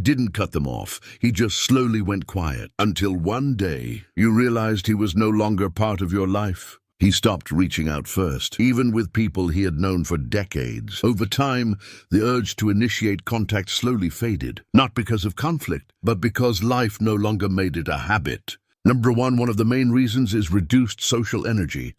didn't cut them off, he just slowly went quiet, until one day you realized he was no longer part of your life. He stopped reaching out first, even with people he had known for decades. Over time, the urge to initiate contact slowly faded, not because of conflict, but because life no longer made it a habit. Number one of the main reasons is reduced social energy.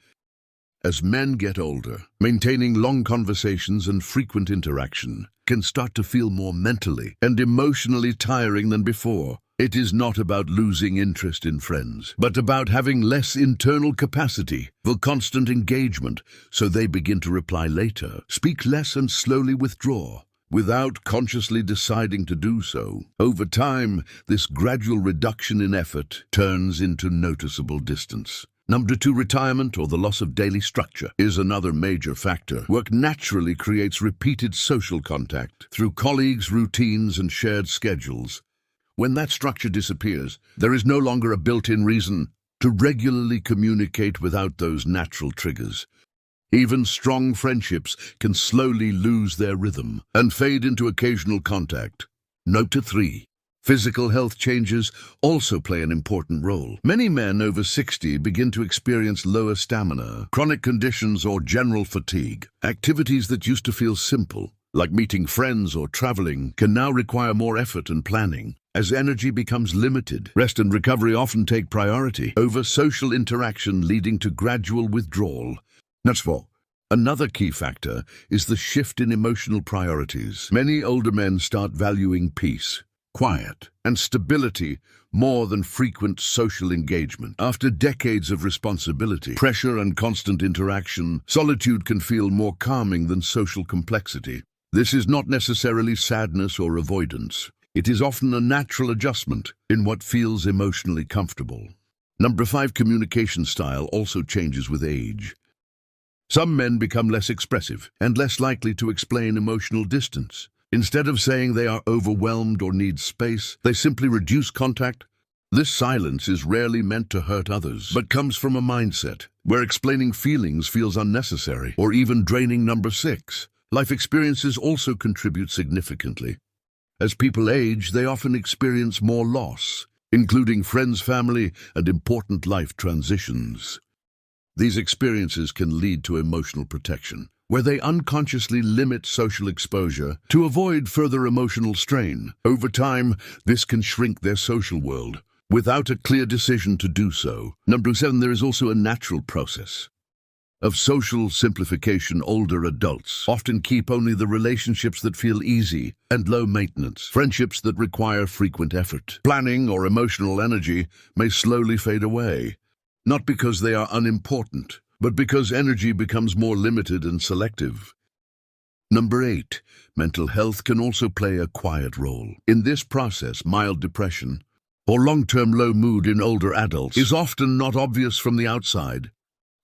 As men get older, maintaining long conversations and frequent interaction can start to feel more mentally and emotionally tiring than before. It is not about losing interest in friends, but about having less internal capacity for constant engagement, so they begin to reply later, speak less and slowly withdraw, without consciously deciding to do so. Over time, this gradual reduction in effort turns into noticeable distance. Number two, retirement or the loss of daily structure is another major factor. Work naturally creates repeated social contact through colleagues, routines, and shared schedules. When that structure disappears, there is no longer a built-in reason to regularly communicate without those natural triggers. Even strong friendships can slowly lose their rhythm and fade into occasional contact. Note 3. Physical health changes also play an important role. Many men over 60 begin to experience lower stamina, chronic conditions, or general fatigue. Activities that used to feel simple, like meeting friends or traveling, can now require more effort and planning. As energy becomes limited, rest and recovery often take priority over social interaction, leading to gradual withdrawal. That's 4. Another key factor is the shift in emotional priorities. Many older men start valuing peace, quiet, and stability more than frequent social engagement. After decades of responsibility, pressure, and constant interaction, solitude can feel more calming than social complexity. This is not necessarily sadness or avoidance. It is often a natural adjustment in what feels emotionally comfortable. Number 5, communication style also changes with age. Some men become less expressive and less likely to explain emotional distance. Instead of saying they are overwhelmed or need space, they simply reduce contact. This silence is rarely meant to hurt others, but comes from a mindset where explaining feelings feels unnecessary or even draining. Number 6, life experiences also contribute significantly. As people age, they often experience more loss, including friends, family, and important life transitions. These experiences can lead to emotional protection, where they unconsciously limit social exposure to avoid further emotional strain. Over time, this can shrink their social world, without a clear decision to do so. Number 7, there is also a natural process of social simplification. Older adults often keep only the relationships that feel easy and low maintenance. Friendships that require frequent effort, planning, or emotional energy may slowly fade away, not because they are unimportant, but because energy becomes more limited and selective. Number 8, mental health can also play a quiet role. In this process, mild depression or long-term low mood in older adults is often not obvious from the outside.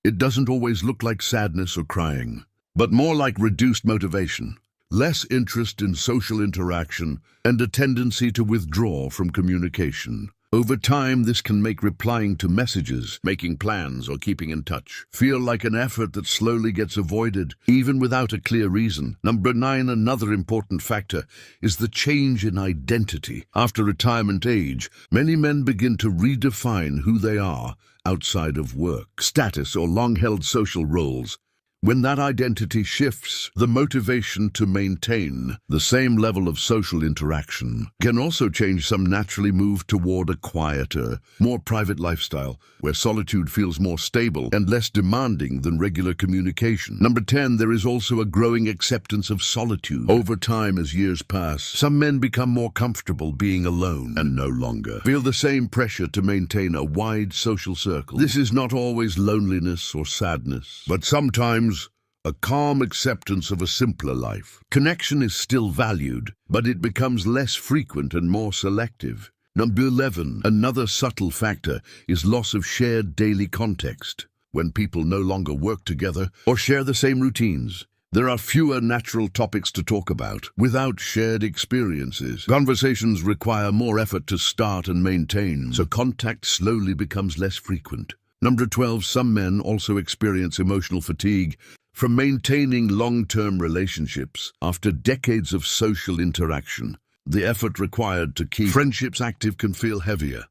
It doesn't always look like sadness or crying, but more like reduced motivation, less interest in social interaction, and a tendency to withdraw from communication. Over time, this can make replying to messages, making plans, or keeping in touch feel like an effort that slowly gets avoided, even without a clear reason. Number 9, another important factor is the change in identity. After retirement age, many men begin to redefine who they are outside of work, status, or long-held social roles. When that identity shifts, the motivation to maintain the same level of social interaction can also change. Some naturally move toward a quieter, more private lifestyle, where solitude feels more stable and less demanding than regular communication. Number 10, there is also a growing acceptance of solitude. Over time, as years pass, some men become more comfortable being alone and no longer feel the same pressure to maintain a wide social circle. This is not always loneliness or sadness, but sometimes a calm acceptance of a simpler life. Connection is still valued, but it becomes less frequent and more selective. Number 11, another subtle factor is loss of shared daily context. When people no longer work together or share the same routines, there are fewer natural topics to talk about. Without shared experiences, conversations require more effort to start and maintain, so contact slowly becomes less frequent. Number 12, some men also experience emotional fatigue from maintaining long-term relationships after decades of social interaction. The effort required to keep friendships active can feel heavier.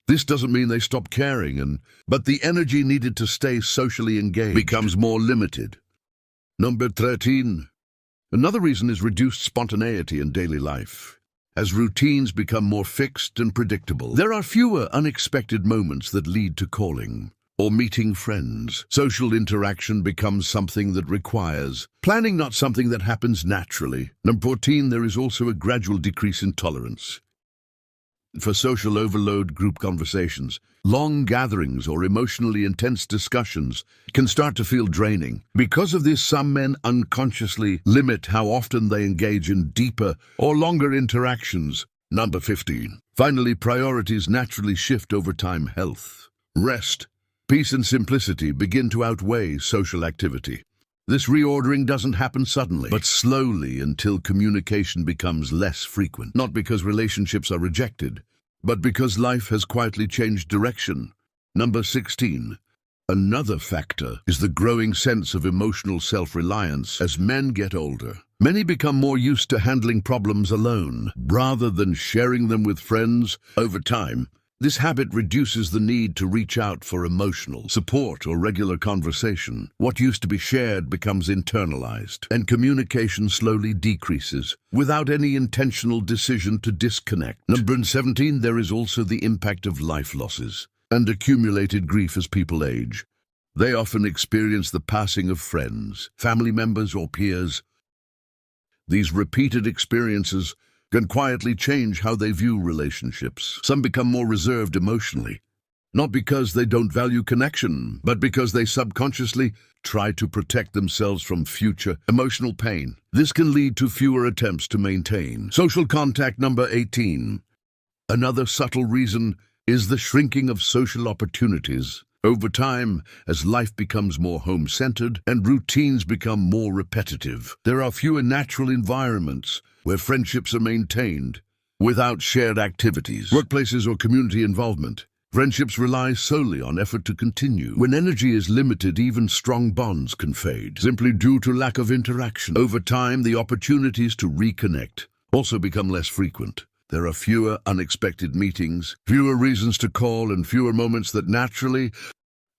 This doesn't mean they stop caring, but the energy needed to stay socially engaged becomes more limited. Number 13. Another reason is reduced spontaneity in daily life. As routines become more fixed and predictable, there are fewer unexpected moments that lead to calling or meeting friends. Social interaction becomes something that requires planning, not something that happens naturally. Number 14, there is also a gradual decrease in tolerance for social overload. Group conversations, long gatherings, or emotionally intense discussions can start to feel draining. Because of this, some men unconsciously limit how often they engage in deeper or longer interactions. Number 15. Finally, priorities naturally shift over time. Health, rest, peace, and simplicity begin to outweigh social activity. This reordering doesn't happen suddenly, but slowly, until communication becomes less frequent. Not because relationships are rejected, but because life has quietly changed direction. Number 16. Another factor is the growing sense of emotional self-reliance. As men get older, many become more used to handling problems alone, rather than sharing them with friends. Over time, this habit reduces the need to reach out for emotional support or regular conversation. What used to be shared becomes internalized, and communication slowly decreases, without any intentional decision to disconnect. Number 17, there is also the impact of life losses and accumulated grief. As people age, they often experience the passing of friends, family members, or peers. These repeated experiences can quietly change how they view relationships. Some become more reserved emotionally, not because they don't value connection, but because they subconsciously try to protect themselves from future emotional pain. This can lead to fewer attempts to maintain social contact. Number 18. Another subtle reason is the shrinking of social opportunities. Over time, as life becomes more home-centered and routines become more repetitive, there are fewer natural environments where friendships are maintained. Without shared activities, workplaces, or community involvement, friendships rely solely on effort to continue. When energy is limited, even strong bonds can fade, simply due to lack of interaction. Over time, the opportunities to reconnect also become less frequent. There are fewer unexpected meetings, fewer reasons to call, and fewer moments that naturally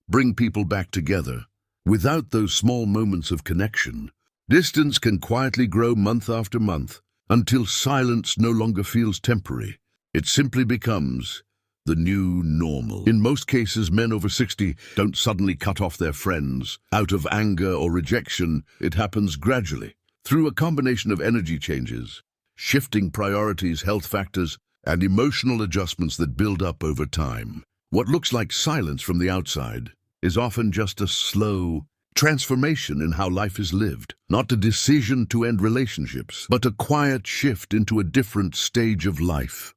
bring people back together. Without those small moments of connection, distance can quietly grow month after month, until silence no longer feels temporary. It simply becomes the new normal. In most cases, men over 60 don't suddenly cut off their friends out of anger or rejection. It happens gradually, through a combination of energy changes, shifting priorities, health factors, and emotional adjustments that build up over time. What looks like silence from the outside is often just a slow transformation in how life is lived. Not a decision to end relationships, but a quiet shift into a different stage of life.